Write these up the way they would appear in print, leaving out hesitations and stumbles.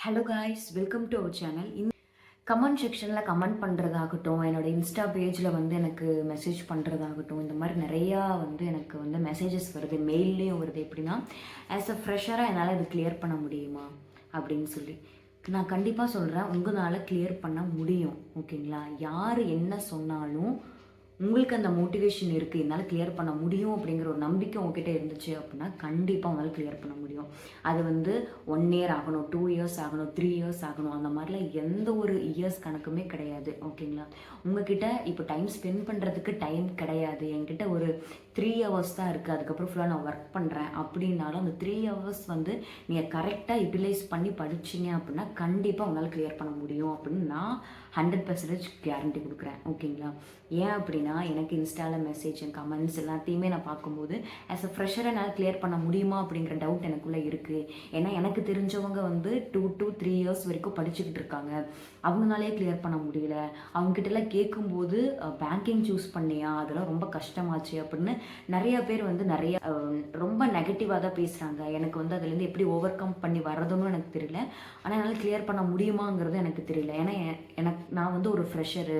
Hello guys, welcome to our channel. Comment செக்ஷனில் comment பண்ணுறதாகட்டும், என்னோடய இன்ஸ்டா பேஜில் வந்து எனக்கு மெசேஜ் பண்ணுறதாகட்டும், இந்த மாதிரி நிறையா வந்து எனக்கு வந்து மெசேஜஸ் வருது, மெயில்லேயும் வருது. எப்படின்னா, ஆஸ் அ ஃப்ரெஷராக என்னால் இது கிளியர் பண்ண முடியுமா அப்படின்னு சொல்லி. நான் கண்டிப்பாக சொல்கிறேன், உங்களால் கிளியர் பண்ண முடியும். ஓகேங்களா? யார் என்ன சொன்னாலும் உங்களுக்கு அந்த மோட்டிவேஷன் இருக்குது, என்னால் கிளியர் பண்ண முடியும் அப்படிங்கிற ஒரு நம்பிக்கை உங்ககிட்ட இருந்துச்சு அப்படின்னா கண்டிப்பாக உங்களால் கிளியர் பண்ண முடியும். அது வந்து 1 இயர் ஆகணும், 2 இயர்ஸ் ஆகணும், 3 இயர்ஸ் ஆகணும், அந்த மாதிரிலாம் எந்த ஒரு இயர்ஸ் கணக்குமே கிடையாது. ஓகேங்களா? உங்ககிட்ட இப்போ டைம் ஸ்பெண்ட் பண்ணுறதுக்கு டைம் கிடையாது, என்கிட்ட ஒரு 3 ஹவர்ஸ் தான் இருக்குது, அதுக்கப்புறம் ஃபுல்லாக நான் ஒர்க் பண்ணுறேன் அப்படின்னாலும் அந்த 3 ஹவர்ஸ் வந்து நீங்கள் கரெக்டாக யூட்டிலைஸ் பண்ணி படிச்சிங்க அப்படின்னா கண்டிப்பாக உங்களால் கிளியர் பண்ண முடியும் அப்படின்னு நான் 100% கேரண்டி கொடுக்குறேன். ஓகேங்களா? ஏன் அப்படின்னா, எனக்கு இன்ஸ்டாவில் மெசேஜ் கமெண்ட்ஸ் எல்லாத்தையுமே நான் பார்க்கும்போது ஆஸ் அ ஃப்ரெஷரை என்னால் கிளியர் பண்ண முடியுமா அப்படிங்கிற டவுட் எனக்குள்ளே இருக்குது. ஏன்னா எனக்கு தெரிஞ்சவங்க வந்து 2 to 3 இயர்ஸ் வரைக்கும் படிச்சுக்கிட்டு இருக்காங்க, அவங்களாலே கிளியர் பண்ண முடியல. அவங்ககிட்டலாம் கேட்கும்போது பேங்கிங் சூஸ் பண்ணியா, அதெல்லாம் ரொம்ப கஷ்டமாச்சு அப்படின்னு நிறைய பேர் வந்து நிறைய ரொம்ப நெகட்டிவாக தான் பேசுகிறாங்க. எனக்கு வந்து அதுலேருந்து எப்படி ஓவர் கம் பண்ணி வர்றதுன்னு எனக்கு தெரியல, ஆனால் என்னால் கிளியர் பண்ண முடியுமாங்கிறது எனக்கு தெரியல. ஏன்னா நான் வந்து ஒரு ஃப்ரெஷரு,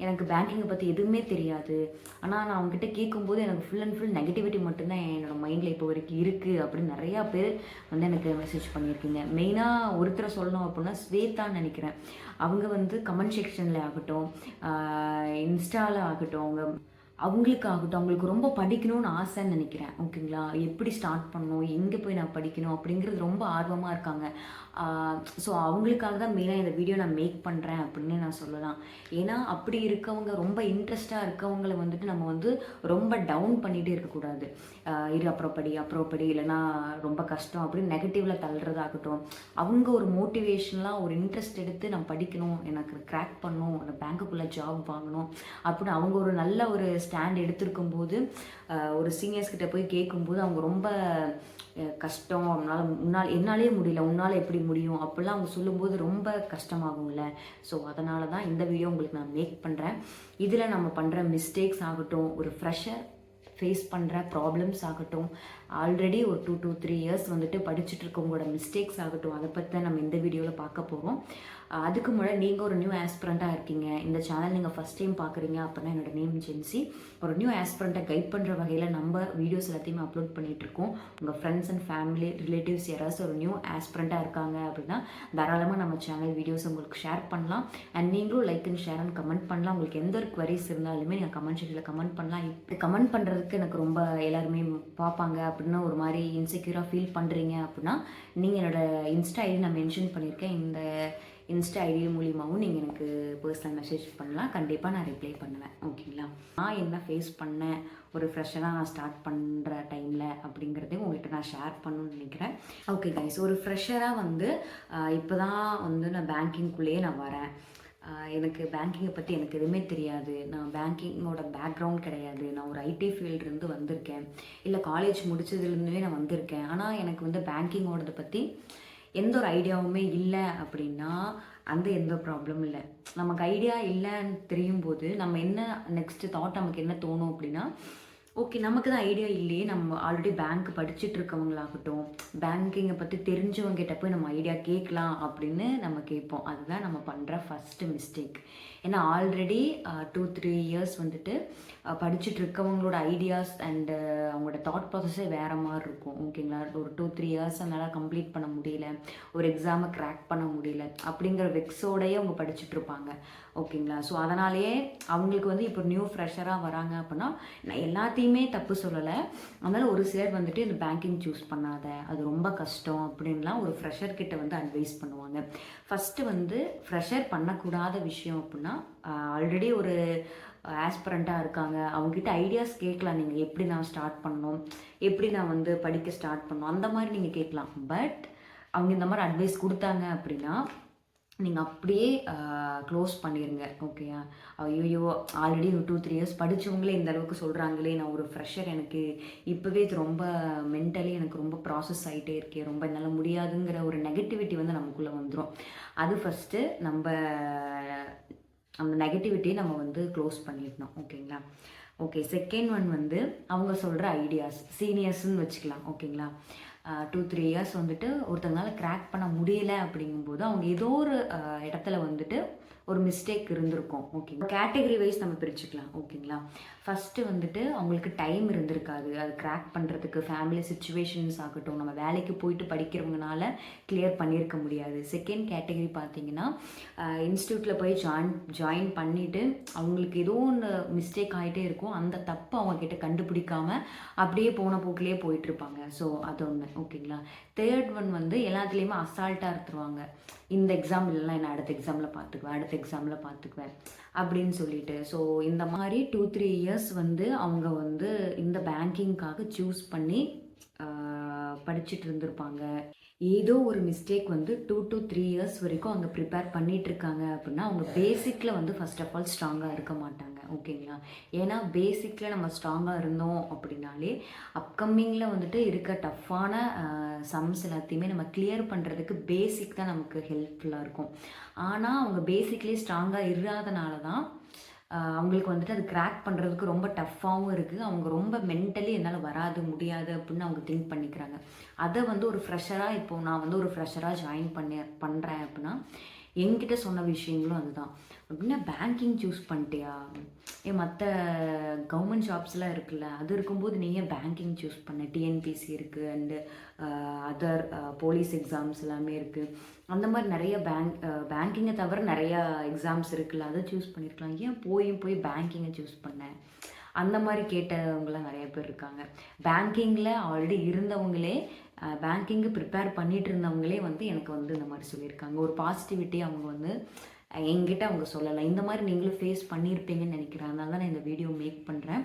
எனக்கு பேங்கிங்கை பற்றி எதுவுமே தெரியாது. ஆனால் நான் அவங்ககிட்ட கேட்கும்போது எனக்கு ஃபுல் அண்ட் ஃபுல் நெகட்டிவிட்டி மட்டும்தான் என்னோடய மைண்டில் இப்போ வரைக்கும் இருக்குது அப்படின்னு நிறையா பேர் வந்து எனக்கு மெசேஜ் பண்ணியிருக்கீங்க. மெயினாக ஒருத்தரை சொல்லணும் அப்படின்னா ஸ்வேதான்னு நினைக்கிறேன். அவங்க வந்து கமெண்ட் செக்ஷனில் ஆகட்டும், இன்ஸ்டாவில் ஆகட்டும், அவங்களுக்கு ரொம்ப படிக்கணும்னு ஆசைன்னு நினைக்கிறேன். ஓகேங்களா? எப்படி ஸ்டார்ட் பண்ணணும், எங்கே போய் நான் படிக்கணும் அப்படிங்கிறது ரொம்ப ஆர்வமாக இருக்காங்க. ஸோ அவங்களுக்காக தான் மெயினாக இந்த வீடியோ நான் மேக் பண்ணுறேன் அப்படின்னு நான் சொல்லலாம். ஏன்னா அப்படி இருக்கவங்க, ரொம்ப இன்ட்ரெஸ்டாக இருக்கவங்களை வந்துட்டு நம்ம வந்து ரொம்ப டவுன் பண்ணிகிட்டே இருக்கக்கூடாது. அப்புறம் படி இல்லைனா ரொம்ப கஷ்டம் அப்படின்னு நெகட்டிவில் தள்ளுறதாகட்டும், அவங்க ஒரு மோட்டிவேஷனலாக ஒரு இன்ட்ரெஸ்ட் எடுத்து நான் படிக்கணும், எனக்கு கிராக் பண்ணணும், அந்த பேங்க்குள்ளே ஜாப் வாங்கணும் அப்படின்னு அவங்க ஒரு நல்ல ஒரு ஸ்டாண்ட் எடுத்திருக்கும் போது, ஒரு சீனியர்ஸ் கிட்ட போய் கேட்கும்போது அவங்க ரொம்ப கஷ்டம், என்னாலே முடியல, உன்னால் எப்படி முடியும் அப்படிலாம் அவங்க சொல்லும்போது ரொம்ப கஷ்டமாகும்ல. ஸோ அதனால தான் இந்த வீடியோ உங்களுக்கு நான் மேக் பண்ணுறேன். இதில் நம்ம பண்ணுற மிஸ்டேக்ஸ் ஆகட்டும், ஒரு ஃப்ரெஷர் ஃபேஸ் பண்ணுற ப்ராப்ளம்ஸ் ஆகட்டும், ஆல்ரெடி ஒரு 2 to 3 இயர்ஸ் வந்துட்டு படிச்சுட்டு இருக்கவங்களோட மிஸ்டேக்ஸ் ஆகட்டும், அதை பற்றி தான் நம்ம இந்த வீடியோவில் பார்க்க போகிறோம். அதுக்கு முன்னாடி நீங்கள் ஒரு நியூ ஆஸ்பிரண்ட்டாக இருக்கீங்க, இந்த சேனல் நீங்கள் ஃபஸ்ட் டைம் பார்க்குறீங்க அப்படின்னா, என்னோட நேம் ஜென்சி. ஒரு நியூ ஆஸ்பிரண்ட்டை கைட் பண்ணுற வகையில் நம்ம வீடியோஸ் எல்லாத்தையுமே அப்லோட் பண்ணிகிட்ருக்கோம். உங்கள் ஃப்ரெண்ட்ஸ் அண்ட் ஃபேமிலி ரிலேட்டிவ்ஸ் யாராவது ஒரு நியூ ஆஸ்பிரண்ட்டாக இருக்காங்க அப்படின்னா தாராளமாக நம்ம சேனல் வீடியோஸ் உங்களுக்கு ஷேர் பண்ணலாம். அண்ட் நீங்களும் like and share and comment பண்ணலாம். உங்களுக்கு எந்த ஒரு குவரிஸ் இருந்தாலுமே நீங்கள் கமெண்ட் செக்ஷனில் கமெண்ட் பண்ணலாம். இப்போ கமெண்ட் பண்ணுறதுக்கு எனக்கு ரொம்ப எல்லாருமே பார்ப்பாங்க அப்படின்னு ஒரு மாதிரி இன்செக்யூராக ஃபீல் பண்ணுறீங்க அப்படின்னா, நீங்கள் என்னோடய இன்ஸ்டா ஐடி நான் மென்ஷன் பண்ணியிருக்கேன், இந்த இன்ஸ்டா ஐடி மூலியமாகவும் நீங்கள் எனக்கு பர்சனல் மெசேஜ் பண்ணலாம். கண்டிப்பாக நான் ரிப்ளை பண்ணுவேன். ஓகேங்களா? நான் என்ன ஃபேஸ் பண்ணேன் ஒரு ஃப்ரெஷராக நான் ஸ்டார்ட் பண்ணுற டைமில் அப்படிங்கிறதையும் உங்கள்கிட்ட நான் ஷேர் பண்ணணும்னு நினைக்கிறேன். ஓகே கைஸ், ஒரு ஃப்ரெஷராக வந்து இப்போ தான் வந்து நான் பேங்கிங்குள்ளேயே நான் வரேன். எனக்கு பேங்கிங்கை பற்றி எனக்கு எதுவுமே தெரியாது, நான் பேங்கிங்கோட பேக்ரவுண்ட் கிடையாது, நான் ஒரு ஐடி ஃபீல்ட்லேருந்து வந்திருக்கேன், இல்லை காலேஜ் முடிச்சதுலேருந்துவே நான் வந்திருக்கேன். ஆனால் எனக்கு வந்து பேங்கிங்கோடதை பற்றி எந்த ஒரு ஐடியாவுமே இல்லை அப்படின்னா அந்த எந்த ப்ராப்ளமும் இல்லை. நமக்கு ஐடியா இல்லைன்னு தெரியும் போது நம்ம என்ன நெக்ஸ்ட்டு தாட் நமக்கு என்ன தோணும் அப்படின்னா, ஓகே நமக்கு தான் ஐடியா இல்லையே, நம்ம ஆல்ரெடி பேங்க் படிச்சுட்டு இருக்கவங்களாகட்டும், பேங்கிங்கை பற்றி தெரிஞ்சவங்ககிட்ட போய் நம்ம ஐடியா கேட்கலாம் அப்படின்னு நம்ம கேட்போம். அதுதான் நம்ம பண்ணுற ஃபஸ்ட்டு மிஸ்டேக். ஏன்னா ஆல்ரெடி 2-3 இயர்ஸ் வந்துட்டு படிச்சுட்டு இருக்கவங்களோட ஐடியாஸ் அண்டு அவங்களோட தாட் ப்ராசஸே வேறு மாதிரி இருக்கும். ஓகேங்களா? ஒரு 2-3 இயர்ஸ் அதனால் கம்ப்ளீட் பண்ண முடியல, ஒரு எக்ஸாமை கிராக் பண்ண முடியல அப்படிங்கிற வெக்ஸோடையே அவங்க படிச்சுட்ருப்பாங்க. ஓகேங்களா? ஸோ அதனாலேயே அவங்களுக்கு வந்து இப்போ நியூ ஃப்ரெஷராக வராங்க அப்படின்னா, நான் எல்லாத்தையுமே தப்பு சொல்லலை, அதனால் ஒரு சிலர் வந்துட்டு இந்த பேங்கிங் சூஸ் பண்ணாத, அது ரொம்ப கஷ்டம் அப்படின்லாம் ஒரு ஃப்ரெஷர்கிட்ட வந்து அட்வைஸ் பண்ணுவாங்க. ஃபஸ்ட்டு வந்து ஃப்ரெஷர் பண்ணக்கூடாத விஷயம் அப்படின்னா, ஆல்ரெடி ஒரு ஆஸ்பிரண்ட்டாக இருக்காங்க, அவங்ககிட்ட ஐடியாஸ் கேட்கலாம். நீங்கள் எப்படி நான் ஸ்டார்ட் பண்ணணும், எப்படி நான் வந்து படிக்க ஸ்டார்ட் பண்ணணும், அந்த மாதிரி நீங்கள் கேட்கலாம். பட் அவங்க இந்த மாதிரி அட்வைஸ் கொடுத்தாங்க அப்படின்னா நீங்கள் அப்படியே க்ளோஸ் பண்ணிடுங்க. ஓகேயா? ஐயோ ஆல்ரெடி 2-3 இயர்ஸ் படித்தவங்களே இந்த அளவுக்கு சொல்கிறாங்களே, நான் ஒரு ஃப்ரெஷர், எனக்கு இப்போவே இது ரொம்ப மென்டலி எனக்கு ரொம்ப ப்ராசஸ் ஆகிட்டே இருக்கேன், ரொம்ப என்னால் முடியாதுங்கிற ஒரு நெகட்டிவிட்டி வந்து நமக்குள்ளே வந்துடும். அது ஃபஸ்ட்டு நம்ம அந்த நெகட்டிவிட்டியை நம்ம வந்து க்ளோஸ் பண்ணிடணும். ஓகேங்களா? ஓகே, செகண்ட் ஒன் வந்து அவங்க சொல்கிற ஐடியாஸ், சீனியர்ஸ்ன்னு வச்சுக்கலாம். ஓகேங்களா? 2-3 இயர்ஸ் வந்துட்டு ஒருத்தங்களால கிராக் பண்ண முடியல அப்படிங்கும்போது அவங்க ஏதோ ஒரு இடத்துல வந்துட்டு ஒரு மிஸ்டேக் இருந்திருக்கும். ஓகேங்களா, கேட்டகரி வைஸ் நம்ம பிரிச்சுக்கலாம். ஓகேங்களா, ஃபஸ்ட்டு வந்துட்டு அவங்களுக்கு டைம் இருந்திருக்காது அது கிராக் பண்ணுறதுக்கு. ஃபேமிலி சுச்சுவேஷன்ஸ் ஆகட்டும், நம்ம வேலைக்கு போயிட்டு படிக்கிறவங்கனால கிளியர் பண்ணியிருக்க முடியாது. செகண்ட் கேட்டகரி பார்த்தீங்கன்னா இன்ஸ்டியூட்டில் போய் ஜாயின் பண்ணிவிட்டு அவங்களுக்கு ஏதோ ஒன்று மிஸ்டேக் ஆகிட்டே இருக்கும். அந்த தப்பு அவங்கக்கிட்ட கண்டுபிடிக்காம அப்படியே போன போக்கிலே போயிட்டுருப்பாங்க. ஸோ அது ஒன்று. ஓகேங்களா, தேர்ட் ஒன் வந்து எல்லாத்துலேயுமே அசால்ட்டாக இருந்துருவாங்க. இந்த எக்ஸாம் இல்லைனா நான் அடுத்த எக்ஸாமில் பார்த்துக்குவேன் அப்படின்னு சொல்லிட்டு. ஸோ இந்த மாதிரி 2-3 இயர்ஸ் வந்து அவங்க வந்து இந்த பேங்கிங்காக சூஸ் பண்ணி படிச்சுட்டு இருந்திருப்பாங்க. ஏதோ ஒரு மிஸ்டேக் வந்து 2 to 3 இயர்ஸ் வரைக்கும் அவங்க ப்ரிப்பேர் பண்ணிகிட்ருக்காங்க அப்படின்னா அவங்க பேசிக்கில் வந்து ஃபர்ஸ்ட் ஆஃப் ஆல் ஸ்ட்ராங்காக இருக்க மாட்டாங்க. ஓகேங்களா, ஏன்னா பேசிக்கில் நம்ம ஸ்ட்ராங்காக இருந்தோம் அப்படின்னாலே அப்கமிங்கில் வந்துட்டு இருக்க டஃப்பான சம்ஸ் எல்லாத்தையுமே நம்ம கிளியர் பண்ணுறதுக்கு பேசிக் தான் நமக்கு ஹெல்ப்ஃபுல்லாக இருக்கும். ஆனால் அவங்க பேசிக்லேயே ஸ்ட்ராங்காக இல்லாதனால தான் அவங்களுக்கு வந்துட்டு அது கிராக் பண்ணுறதுக்கு ரொம்ப டஃப்பாகவும் இருக்குது. அவங்க ரொம்ப மென்டலி என்னால் வராது முடியாது அப்படின்னு அவங்க திங்க் பண்ணிக்கிறாங்க. அதை வந்து ஒரு ஃப்ரெஷராக இப்போது நான் வந்து ஒரு ஃப்ரெஷராக ஜாயின் பண்ணுறேன் அப்படின்னா என்கிட்ட சொன்ன விஷயங்களும் அதுதான். அப்படின்னா பேங்கிங் சூஸ் பண்ணிட்டியா, மற்ற கவர்மெண்ட் ஜாப்ஸ்லாம் இருக்குல்ல, அது இருக்கும்போது நீ ஏன் பேங்கிங் சூஸ் பண்ண, டிஎன்பிசி இருக்குது அண்டு அதர் போலீஸ் எக்ஸாம்ஸ் எல்லாமே இருக்குது. அந்த மாதிரி நிறைய பேங்கிங்கை தவிர நிறையா எக்ஸாம்ஸ் இருக்குல்ல, அதை சூஸ் பண்ணியிருக்கலாம். ஏன் போய் பேங்கிங்கை சூஸ் பண்ணேன் அந்த மாதிரி கேட்டவங்களாம் நிறைய பேர் இருக்காங்க. பேங்கிங்கில் ஆல்ரெடி இருந்தவங்களே பேங்கிங்கு ப்ரிப்பேர் பண்ணிகிட்டு இருந்தவங்களே வந்து எனக்கு வந்து இந்த மாதிரி சொல்லியிருக்காங்க. ஒரு பாசிட்டிவிட்டி அவங்க வந்து என்கிட்ட அவங்க சொல்லலை. இந்த மாதிரி நீங்களும் ஃபேஸ் பண்ணியிருப்பீங்கன்னு நினைக்கிறேன். அதனால தான் நான் இந்த வீடியோ மேக் பண்ணுறேன்.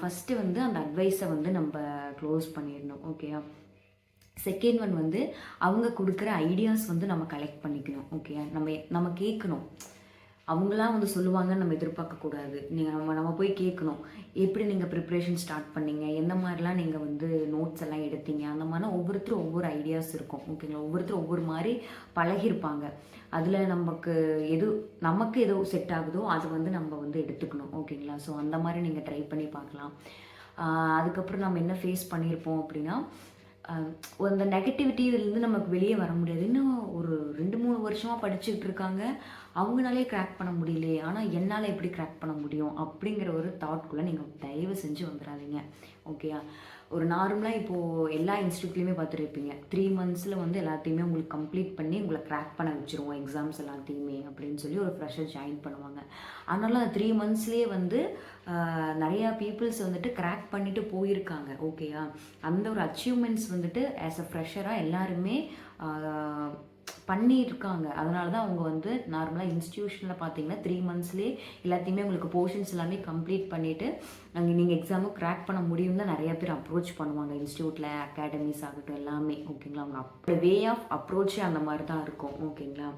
ஃபஸ்ட்டு வந்து அந்த அட்வைஸை வந்து நம்ம க்ளோஸ் பண்ணிடணும். ஓகேயா, செகண்ட் ஒன் வந்து அவங்க கொடுக்குற ஐடியாஸ் வந்து நம்ம கலெக்ட் பண்ணிக்கணும். ஓகே, நம்ம கேட்கணும். அவங்களாம் வந்து சொல்லுவாங்கன்னு நம்ம எதிர்பார்க்கக்கூடாது. நம்ம போய் கேட்கணும். எப்படி நீங்கள் ப்ரிப்ரேஷன் ஸ்டார்ட் பண்ணீங்க, எந்த மாதிரிலாம் நீங்கள் வந்து நோட்ஸ் எல்லாம் எடுத்தீங்க, அந்த மாதிரிலாம் ஒவ்வொருத்தரும் ஒவ்வொரு ஐடியாஸ் இருக்கும். ஓகேங்களா, ஒவ்வொருத்தரும் ஒவ்வொரு மாதிரி பழகிருப்பாங்க. அதில் நமக்கு எது செட் ஆகுதோ அது வந்து நம்ம வந்து எடுத்துக்கணும். ஓகேங்களா, ஸோ அந்த மாதிரி நீங்கள் ட்ரை பண்ணி பார்க்கலாம். அதுக்கப்புறம் நம்ம என்ன ஃபேஸ் பண்ணியிருப்போம் அப்படின்னா அந்த நெகட்டிவிட்டியிலேருந்து நமக்கு வெளியே வர முடியாது. இன்னும் ஒரு 2-3 வருஷமாக படிச்சுக்கிட்டு இருக்காங்க, அவங்களாலே கிராக் பண்ண முடியலையே, ஆனால் என்னால் எப்படி கிராக் பண்ண முடியும் அப்படிங்கிற ஒரு தாட்குள்ளே நீங்கள் தயவு செஞ்சு வந்துடாதீங்க. ஓகேயா, ஒரு நார்மலாக இப்போது எல்லா இன்ஸ்டியூட்லேயுமே பார்த்துருப்பீங்க, 3 மந்த்ஸில் வந்து எல்லாத்தையுமே உங்களுக்கு கம்ப்ளீட் பண்ணி உங்களை கிராக் பண்ண வச்சுருவோம் எக்ஸாம்ஸ் எல்லாத்தையுமே அப்படின்னு சொல்லி ஒரு ஃப்ரெஷர் ஜாயின் பண்ணுவாங்க. அதனால அந்த 3 மந்த்ஸ்லேயே வந்து நிறையா பீப்புள்ஸ் வந்துட்டு கிராக் பண்ணிட்டு போயிருக்காங்க. ஓகேயா, அந்த ஒரு அச்சீவ்மெண்ட்ஸ் வந்துட்டு ஆஸ் அ ஃப்ரெஷராக எல்லாருமே பண்ணியிருக்காங்க. அதனால தான் அவங்க வந்து நார்மலாக இன்ஸ்டியூஷனில் பார்த்தீங்கன்னா 3 மந்த்ஸ்லேயே எல்லாத்தையுமே உங்களுக்கு போர்ஷன்ஸ் எல்லாமே கம்ப்ளீட் பண்ணிவிட்டு நீங்கள் எக்ஸாமும் கிராக் பண்ண முடியும் தான் நிறைய பேர் அப்ரோச் பண்ணுவாங்க இன்ஸ்டியூட்டில், அகாடமிஸ் ஆகட்டும் எல்லாமே. ஓகேங்களா, அவங்க வே ஆஃப் அப்ரோச்சே அந்த மாதிரி தான் இருக்கும். ஓகேங்களா,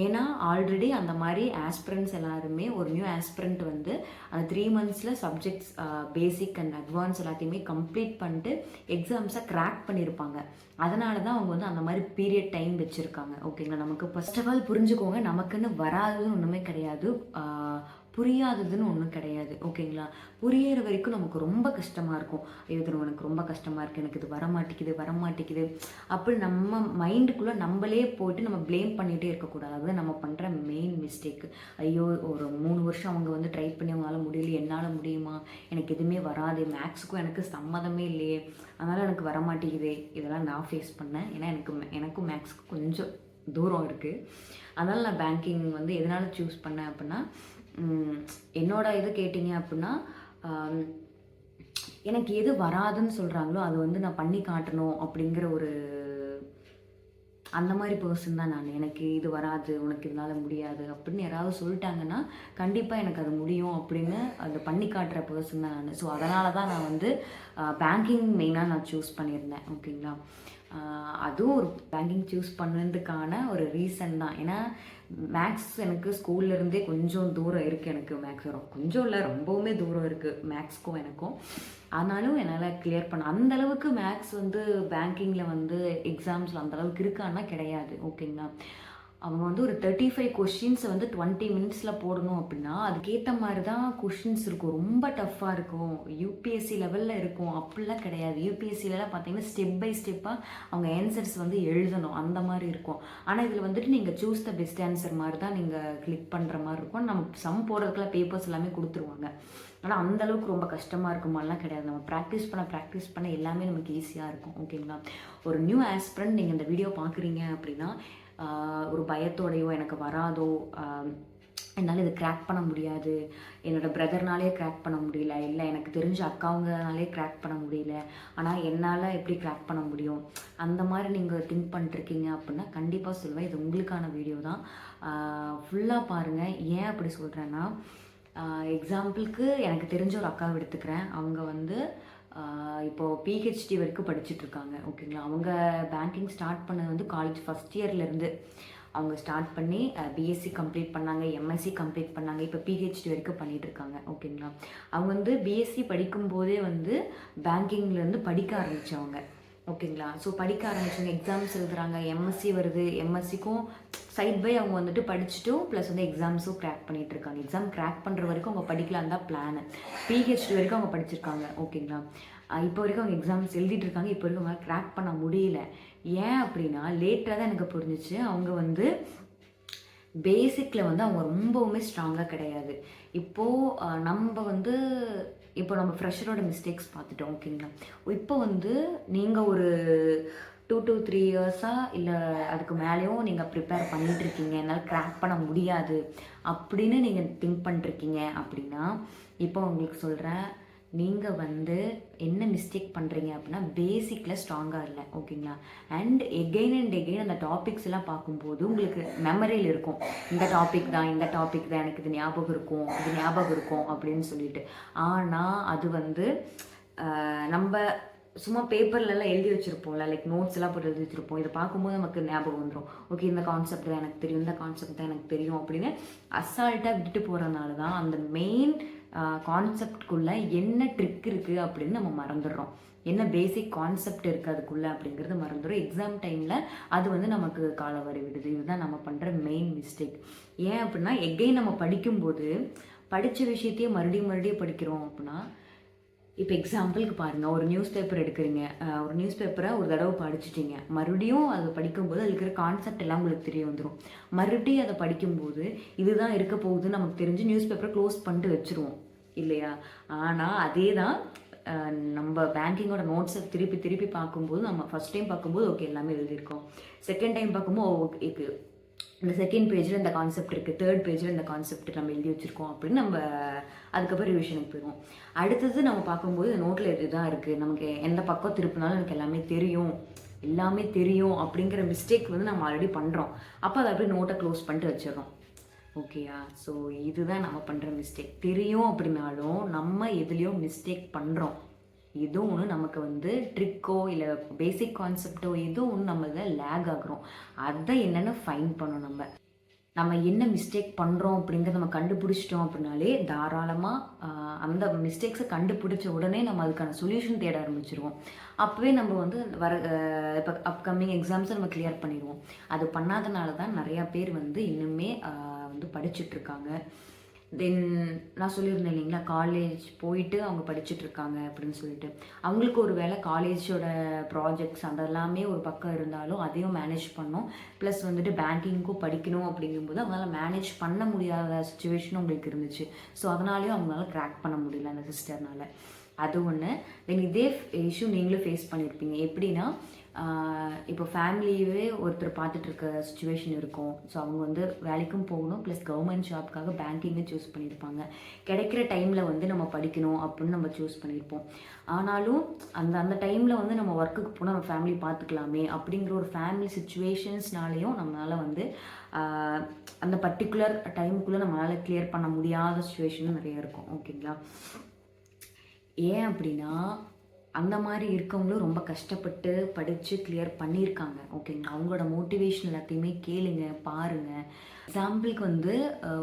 ஏன்னா ஆல்ரெடி அந்த மாதிரி ஆஸ்பிரண்ட்ஸ் எல்லாருமே ஒரு நியூ ஆஸ்பிரண்ட் வந்து அந்த 3 மந்த்ஸில் சப்ஜெக்ட்ஸ் பேசிக் அண்ட் அட்வான்ஸ் எல்லாத்தையுமே கம்ப்ளீட் பண்ணிட்டு எக்ஸாம்ஸை கிராக் பண்ணியிருப்பாங்க. அதனால தான் அவங்க வந்து அந்த மாதிரி பீரியட் டைம் வச்சுருக்காங்க. ஓகேங்களா, நமக்கு ஃபர்ஸ்ட் ஆஃப் ஆல் புரிஞ்சுக்கோங்க, நமக்குன்னு வராதுன்னு ஒன்றுமே கிடையாது, புரியாததுன்னு ஒன்றும் கிடையாது. ஓகேங்களா, புரியிற வரைக்கும் நமக்கு ரொம்ப கஷ்டமாக இருக்கும். இது எனக்கு ரொம்ப கஷ்டமாக இருக்குது, எனக்கு இது வரமாட்டேங்குது அப்படி நம்ம மைண்டுக்குள்ளே நம்மளே போயிட்டு நம்ம ப்ளேம் பண்ணிகிட்டே இருக்கக்கூடாது. அதுதான் நம்ம பண்ணுற மெயின் மிஸ்டேக்கு. ஐயோ, ஒரு 3 வருஷம் அவங்க வந்து ட்ரை பண்ணி அவங்களால முடியல, என்னால் முடியுமா, எனக்கு எதுவுமே வராது, மேக்ஸுக்கும் எனக்கு சம்மதமே இல்லையே, அதனால் எனக்கு வரமாட்டேங்குது. இதெல்லாம் நான் ஃபேஸ் பண்ணேன். ஏன்னா எனக்கும் மேக்ஸுக்கும் கொஞ்சம் தூரம் இருக்குது. அதனால் நான் பேங்கிங் வந்து எதனால் சூஸ் பண்ணேன் அப்படின்னா, என்னோட இது கேட்டிங்க அப்படின்னா எனக்கு எது வராதுன்னு சொல்கிறாங்களோ அது வந்து நான் பண்ணி காட்டணும் அப்படிங்கிற ஒரு அந்த மாதிரி பர்சன் தான் நான். எனக்கு இது வராது, உனக்கு இதனால் முடியாது அப்படின்னு யாராவது சொல்லிட்டாங்கன்னா கண்டிப்பாக எனக்கு அது முடியும் அப்படின்னு அதை பண்ணி காட்டுற பர்சன் தான் நான். ஸோ அதனால தான் நான் வந்து பேங்கிங் மெயினாக நான் சூஸ் பண்ணியிருந்தேன். ஓகேங்களா, அதுவும் ஒரு பேங்கிங் சூஸ் பண்ணதுக்கான ஒரு ரீசன் தான். ஏன்னா மேக்ஸ் எனக்கு ஸ்கூல்லேருந்தே கொஞ்சம் தூரம் இருக்குது. எனக்கு மேக்ஸ் கொஞ்சம் இல்லை, ரொம்பவுமே தூரம் இருக்குது மேக்ஸ்க்கும் எனக்கும். ஆனாலும் என்னால் கிளியர் பண்ண அந்தளவுக்கு மேக்ஸ் வந்து பேங்கிங்கில் வந்து எக்ஸாம்ஸில் அந்தளவுக்கு இருக்கான்னா கிடையாது. ஓகேங்களா, அவங்க வந்து ஒரு 35 கொஷின்ஸை வந்து 20 மினிட்ஸில் போடணும் அப்படின்னா அதுக்கேற்ற மாதிரி தான் கொஷின்ஸ் இருக்கும். ரொம்ப டஃப்பாக இருக்கும், யூபிஎஸ்சி லெவலில் இருக்கும். அப்படிலாம் கிடையாது. யூபிஎஸ்சிலலாம் பார்த்தீங்கன்னா ஸ்டெப் பை ஸ்டெப்பாக அவங்க ஆன்சர்ஸ் வந்து எழுதணும், அந்த மாதிரி இருக்கும். ஆனால் இதில் வந்துட்டு நீங்கள் சூஸ் த பெஸ்ட் ஆன்சர் மாதிரி தான் நீங்கள் கிளிக் பண்ணுற மாதிரி இருக்கும். நம்ம சம் போடுறதுக்குள்ள பேப்பர்ஸ் எல்லாமே கொடுத்துருவாங்க. ஆனால் அந்தளவுக்கு ரொம்ப கஷ்டமாக இருக்குமாலாம் கிடையாது. நம்ம ப்ராக்டிஸ் பண்ண எல்லாமே நமக்கு ஈஸியாக இருக்கும். ஓகேங்களா? ஒரு நியூ ஆஸ்பிரண்ட் நீங்கள் இந்த வீடியோ பார்க்குறீங்க அப்படின்னா ஒரு பயத்தோடையோ எனக்கு வராதோ, என்னால் இதை க்ராக் பண்ண முடியாது, என்னோடய பிரதர்னாலே க்ராக் பண்ண முடியல, இல்லை எனக்கு தெரிஞ்ச அக்காவங்கனாலே க்ராக் பண்ண முடியல, ஆனால் என்னால் எப்படி க்ராக் பண்ண முடியும், அந்த மாதிரி நீங்கள் திங்க் பண்ணிட்டுருக்கீங்க அப்படின்னா கண்டிப்பாக சொல்லுவேன், இது உங்களுக்கான வீடியோ தான். ஃபுல்லாக பாருங்கள். ஏன் அப்படி சொல்கிறேன்னா, எக்ஸாம்பிளுக்கு எனக்கு தெரிஞ்ச ஒரு அக்காவை எடுத்துக்கிறேன். அவங்க வந்து இப்போது பிஹெச்டி வரைக்கும் படிச்சுட்ருக்காங்க. ஓகேங்களா? அவங்க பேங்கிங் ஸ்டார்ட் பண்ணது வந்து காலேஜ் ஃபஸ்ட் இயர்லேருந்து அவங்க ஸ்டார்ட் பண்ணி பிஎஸ்சி கம்ப்ளீட் பண்ணாங்க, எம்எஸ்சி கம்ப்ளீட் பண்ணாங்க, இப்போ பிஹெச்டி வரைக்கும் பண்ணிகிட்ருக்காங்க. ஓகேங்களா? அவங்க வந்து பிஎஸ்சி படிக்கும்போதே வந்து பேங்கிங்லேருந்து படிக்க ஆரம்பித்தவங்க. ஓகேங்களா? ஸோ படிக்க ஆரம்பிச்சவங்க, எக்ஸாம்ஸ் எழுதுகிறாங்க, எம்எஸ்சி வருது, எம்எஸ்சிக்கும் சைட் பை அவங்க வந்துட்டு படிச்சுட்டும் ப்ளஸ் வந்து எக்ஸாம்ஸும் க்ராக் பண்ணிகிட்ருக்காங்க. எக்ஸாம் க்ராக் பண்ணுற வரைக்கும் அவங்க படிக்கலான்னு தான் பிளானு. பிஹெச்டி வரைக்கும் அவங்க படிச்சிருக்காங்க. ஓகேங்களா? இப்போ வரைக்கும் அவங்க எக்ஸாம்ஸ் எழுதிட்டுருக்காங்க. இப்போ வரைக்கும் அவங்க க்ராக் பண்ண முடியல. ஏன் அப்படின்னா லேட்டாக தான் எனக்கு புரிஞ்சிச்சு, அவங்க வந்து பேசிக்கில் வந்து அவங்க ரொம்பவுமே ஸ்ட்ராங்காக கிடையாது. இப்போது நம்ம ஃப்ரெஷரோட மிஸ்டேக்ஸ் பார்த்துட்டோம். ஓகேங்களா? இப்போ வந்து நீங்கள் ஒரு 2 to 3 இயர்ஸாக இல்லை அதுக்கு மேலேயும் நீங்கள் ப்ரிப்பேர் பண்ணிகிட்ருக்கீங்க, என்னால் க்ராக் பண்ண முடியாது அப்படின்னு நீங்கள் திங்க் பண்ணிருக்கீங்க அப்படின்னா, இப்போ உங்களுக்கு சொல்கிறேன், நீங்கள் வந்து என்ன மிஸ்டேக் பண்ணுறீங்க அப்படின்னா பேசிக்கில் ஸ்ட்ராங்காக இல்லை. ஓகேங்களா? அண்ட் எகெயின் அந்த டாபிக்ஸ் எல்லாம் பார்க்கும்போது உங்களுக்கு மெமரியில் இருக்கும், இந்த டாபிக் தான் எனக்கு இது ஞாபகம் இருக்கும் அப்படின்னு சொல்லிட்டு. ஆனால் அது வந்து நம்ம சும்மா பேப்பர்லலாம் எழுதி வச்சுருப்போம்ல, லைக் நோட்ஸ் எல்லாம் போட்டு எழுதி வச்சுருப்போம். இதை பார்க்கும்போது நமக்கு ஞாபகம் வந்துடும், ஓகே இந்த கான்செப்ட் தான் எனக்கு தெரியும் அப்படின்னு அசால்ட்டாக விட்டுட்டு போகிறதுனால தான் அந்த மெயின் கான்செப்டுக்குள்ளே என்ன ட்ரிக் இருக்குது அப்படின்னு நம்ம மறந்துடுறோம். என்ன பேசிக் கான்செப்ட் இருக்குது அதுக்குள்ளே அப்படிங்கிறது மறந்துடும். எக்ஸாம் டைமில் அது வந்து நமக்கு காலவரை விடுது. இதுதான் நம்ம பண்ணுற மெயின் மிஸ்டேக். ஏன் அப்படின்னா எகெயின் நம்ம படிக்கும்போது படித்த விஷயத்தையே மறுபடியும் படிக்கிறோம் அப்படின்னா, இப்போ எக்ஸாம்பிளுக்கு பாருங்கள், ஒரு நியூஸ் பேப்பர் எடுக்கிறீங்க, ஒரு நியூஸ் பேப்பரை ஒரு தடவை படிச்சுட்டீங்க, மறுபடியும் அதை படிக்கும்போது அதில் இருக்கிற கான்செப்ட் எல்லாம் உங்களுக்கு தெரிய வந்துடும். மறுபடியும் அதை படிக்கும்போது இதுதான் இருக்க போகுதுன்னு நமக்கு தெரிஞ்சு நியூஸ் பேப்பரை க்ளோஸ் பண்ணிட்டு வச்சுருவோம் இல்லையா? ஆனால் அதே தான் நம்ம பேங்கிங்கோட நோட்ஸை திருப்பி பார்க்கும்போது, நம்ம ஃபஸ்ட் டைம் பார்க்கும்போது ஓகே எல்லாமே எழுதியிருக்கோம், செகண்ட் டைம் பார்க்கும்போது ஓகே இந்த செகண்ட் பேஜில் இந்த கான்செப்ட் இருக்குது, தேர்ட் பேஜில் இந்த கான்செப்ட் நம்ம எழுதி வச்சுருக்கோம் அப்படின்னு நம்ம அதுக்கப்புறம் ரிவிஷனுக்கு போயிடுவோம். அடுத்தது நம்ம பார்க்கும்போது நோட்டில் இதுதான் இருக்குது, நமக்கு எந்த பக்கம் திருப்பினாலும் எனக்கு எல்லாமே தெரியும் அப்படிங்கிற மிஸ்டேக் வந்து நம்ம ஆல்ரெடி பண்ணுறோம். அப்போ அதை அப்படியே நோட்டை க்ளோஸ் பண்ணிட்டு வச்சிடறோம். ஓகேயா? ஸோ இதுதான் நம்ம பண்ணுற மிஸ்டேக். தெரியும் அப்படின்னாலும் நம்ம எதுலேயோ மிஸ்டேக் பண்ணுறோம். ஏதோ ஒன்று நமக்கு வந்து ட்ரிக்கோ இல்லை பேசிக் கான்செப்டோ ஏதோ ஒன்று நம்ம இதில் லேக் ஆகுறோம். அதை என்னென்னு ஃபைன் பண்ணணும். நம்ம என்ன மிஸ்டேக் பண்ணுறோம் அப்படிங்கிறத நம்ம கண்டுபிடிச்சிட்டோம் அப்படின்னாலே தாராளமாக அந்த மிஸ்டேக்ஸை கண்டுபிடிச்ச உடனே நம்ம அதுக்கான சொல்யூஷன் தேட ஆரம்பிச்சிருவோம். அப்போவே நம்ம வந்து இப்போ அப்கமிங் எக்ஸாம்ஸை நம்ம கிளியர் பண்ணிடுவோம். அது பண்ணாதனால தான் நிறையா பேர் வந்து இன்னுமே வந்து படிச்சுட்ருக்காங்க. தென் நான் சொல்லியிருந்தேன் இல்லைங்களா, காலேஜ் போயிட்டு அவங்க படிச்சுட்ருக்காங்க அப்படின்னு சொல்லிட்டு. அவங்களுக்கு ஒரு வேளை காலேஜோட ப்ராஜெக்ட்ஸ் அதெல்லாமே ஒரு பக்கம் இருந்தாலும் அதையும் மேனேஜ் பண்ணோம். ப்ளஸ் வந்துட்டு பேங்கிங்க்கும் படிக்கணும் அப்படிங்கும்போது அவங்களால மேனேஜ் பண்ண முடியாத சுச்சுவேஷனும் உங்களுக்கு இருந்துச்சு. ஸோ அதனாலேயும் அவங்களால க்ராக் பண்ண முடியல அந்த சிஸ்டர்னால. அது ஒன்று. தென் இதே இஷ்யூ நீங்களும் ஃபேஸ் பண்ணியிருப்பீங்க. எப்படின்னா, இப்போ ஃபேமிலியவே ஒருத்தர் பார்த்துட்டு இருக்க சுச்சுவேஷன் இருக்கும். ஸோ அவங்க வந்து வேலைக்கும் போகணும், ப்ளஸ் கவர்மெண்ட் ஜாப்க்காக பேங்கிங்கை சூஸ் பண்ணியிருப்பாங்க. கிடைக்கிற டைமில் வந்து நம்ம படிக்கணும் அப்படின்னு நம்ம சூஸ் பண்ணியிருப்போம். ஆனாலும் அந்த டைமில் வந்து நம்ம ஒர்க்குக்கு போனால் நம்ம ஃபேமிலி பார்த்துக்கலாமே அப்படிங்கிற ஒரு ஃபேமிலி சுச்சுவேஷன்ஸ்னாலேயும் நம்மளால் வந்து அந்த பர்டிகுலர் டைமுக்குள்ளே நம்மளால் கிளியர் பண்ண முடியாத சுச்சுவேஷனும் நிறைய இருக்கும். ஓகேங்களா? ஏன் அப்படின்னா அந்த மாதிரி இருக்கவங்களும் ரொம்ப கஷ்டப்பட்டு படித்து கிளியர் பண்ணியிருக்காங்க. ஓகேங்களா? அவங்களோட மோட்டிவேஷன் எல்லாத்தையுமே கேளுங்க, பாருங்கள். எக்ஸாம்பிளுக்கு வந்து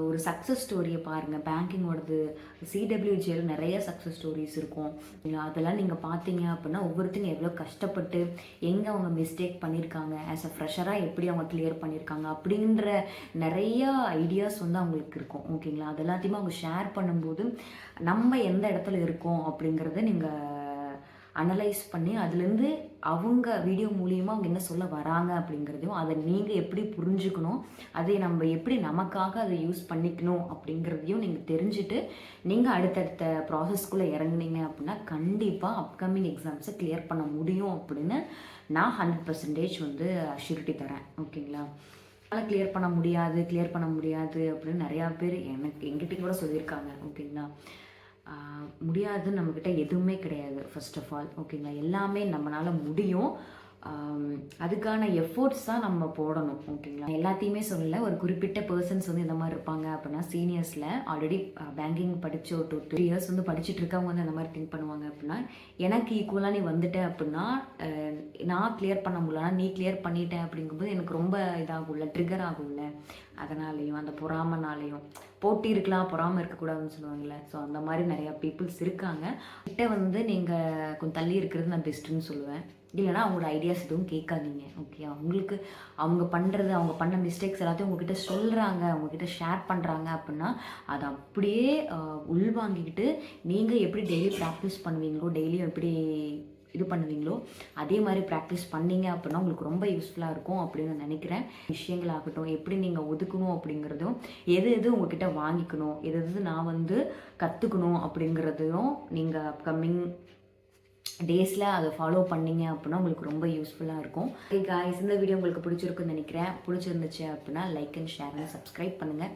ஒரு சக்ஸஸ் ஸ்டோரியை பாருங்கள். பேங்கிங்கோடது சிடபிள்யூஜியில் நிறைய சக்ஸஸ் ஸ்டோரிஸ் இருக்கும். அதெல்லாம் நீங்கள் பார்த்தீங்க அப்படின்னா ஒவ்வொருத்தங்க எவ்வளோ கஷ்டப்பட்டு எங்கே அவங்க மிஸ்டேக் பண்ணியிருக்காங்க, ஆஸ் அ ஃப்ரெஷராக எப்படி அவங்க கிளியர் பண்ணியிருக்காங்க அப்படின்ற நிறைய ஐடியாஸ் வந்து அவங்களுக்கு இருக்கும். ஓகேங்களா? அது எல்லாத்தையுமே அவங்க ஷேர் பண்ணும்போது நம்ம எந்த இடத்துல இருக்கோம் அப்படிங்கிறத நீங்கள் அனலைஸ் பண்ணி அதுலேருந்து அவங்க வீடியோ மூலியமாக அவங்க என்ன சொல்ல வராங்க அப்படிங்கிறதையும் அதை நீங்கள் எப்படி புரிஞ்சுக்கணும், அதை நம்ம எப்படி நமக்காக அதை யூஸ் பண்ணிக்கணும் அப்படிங்கிறதையும் நீங்கள் தெரிஞ்சுட்டு நீங்கள் அடுத்தடுத்த ப்ராசஸ்க்குள்ளே இறங்குனீங்க அப்படின்னா கண்டிப்பாக அப்கமிங் எக்ஸாம்ஸை கிளியர் பண்ண முடியும் அப்படின்னு நான் 100% வந்து அஷ்யூரிட்டி தரேன். ஓகேங்களா? அதனால் கிளியர் பண்ண முடியாது அப்படின்னு நிறையா பேர் எங்கிட்ட கூட சொல்லியிருக்காங்க. ஓகேங்களா? முடியாதுன்னு நம்மக்கிட்ட எதுவுமே கிடையாது. ஃபர்ஸ்ட் ஆஃப் ஆல் ஓகேங்களா? எல்லாமே நம்மளால் முடியும். அதுக்கான எஃபோர்ட்ஸ் தான் நம்ம போடணும். ஓகேங்களா? எல்லாத்தையுமே சொல்லலை, ஒரு குறிப்பிட்ட பர்சன்ஸ் வந்து இந்த மாதிரி இருப்பாங்க அப்படின்னா சீனியர்ஸில் ஆல்ரெடி பேங்கிங் படித்து ஒரு 2-3 இயர்ஸ் வந்து படிச்சுட்டு இருக்கவங்க வந்து அந்த மாதிரி திங்க் பண்ணுவாங்க அப்படின்னா, எனக்கு ஈக்குவலாக நீ வந்துட்ட அப்படின்னா நான் கிளியர் பண்ண முடியலன்னா நீ கிளியர் பண்ணிட்டேன் அப்படிங்கும்போது எனக்கு ரொம்ப இதாகும்ல, ட்ரிகர் ஆகும்ல. அதனாலேயும் அந்த பொறாமனாலேயும் போட்டி இருக்கலாம், பொறாமல் இருக்கக்கூடாதுன்னு சொல்லுவாங்கள்ல. ஸோ அந்த மாதிரி நிறையா பீப்புள்ஸ் இருக்காங்க. கிட்ட வந்து நீங்கள் கொஞ்சம் தள்ளி இருக்கிறது நான் பெஸ்ட்டுன்னு சொல்லுவேன். இல்லைனா அவங்களோட ஐடியாஸ் எதுவும் கேட்காதீங்க. ஓகே? அவங்களுக்கு அவங்க பண்ணுறது, அவங்க பண்ண மிஸ்டேக்ஸ் எல்லாத்தையும் உங்ககிட்ட சொல்கிறாங்க, உங்ககிட்ட ஷேர் பண்ணுறாங்க அப்படின்னா அதை அப்படியே உள்வாங்கிக்கிட்டு நீங்கள் எப்படி டெய்லி ப்ராக்டிஸ் பண்ணுவீங்களோ, டெய்லியும் எப்படி இது பண்ணுவீங்களோ அதே மாதிரி ப்ராக்டிஸ் பண்ணிங்க அப்படின்னா உங்களுக்கு ரொம்ப யூஸ்ஃபுல்லாக இருக்கும் அப்படின்னு நான் நினைக்கிறேன். விஷயங்களாகட்டும், எப்படி நீங்கள் ஒதுக்கணும் அப்படிங்கிறதும், எது எது உங்ககிட்ட வாங்கிக்கணும், எது நான் வந்து கற்றுக்கணும் அப்படிங்கிறதையும் நீங்கள் அப்கமிங் டேஸில் அதை ஃபாலோ பண்ணிங்க அப்படின்னா உங்களுக்கு ரொம்ப யூஸ்ஃபுல்லாக இருக்கும். ஓகே காய்ஸ், இந்த வீடியோ உங்களுக்கு பிடிச்சிருக்குன்னு நினைக்கிறேன். பிடிச்சிருந்துச்சு அப்படின்னா like and share and subscribe பண்ணுங்கள்.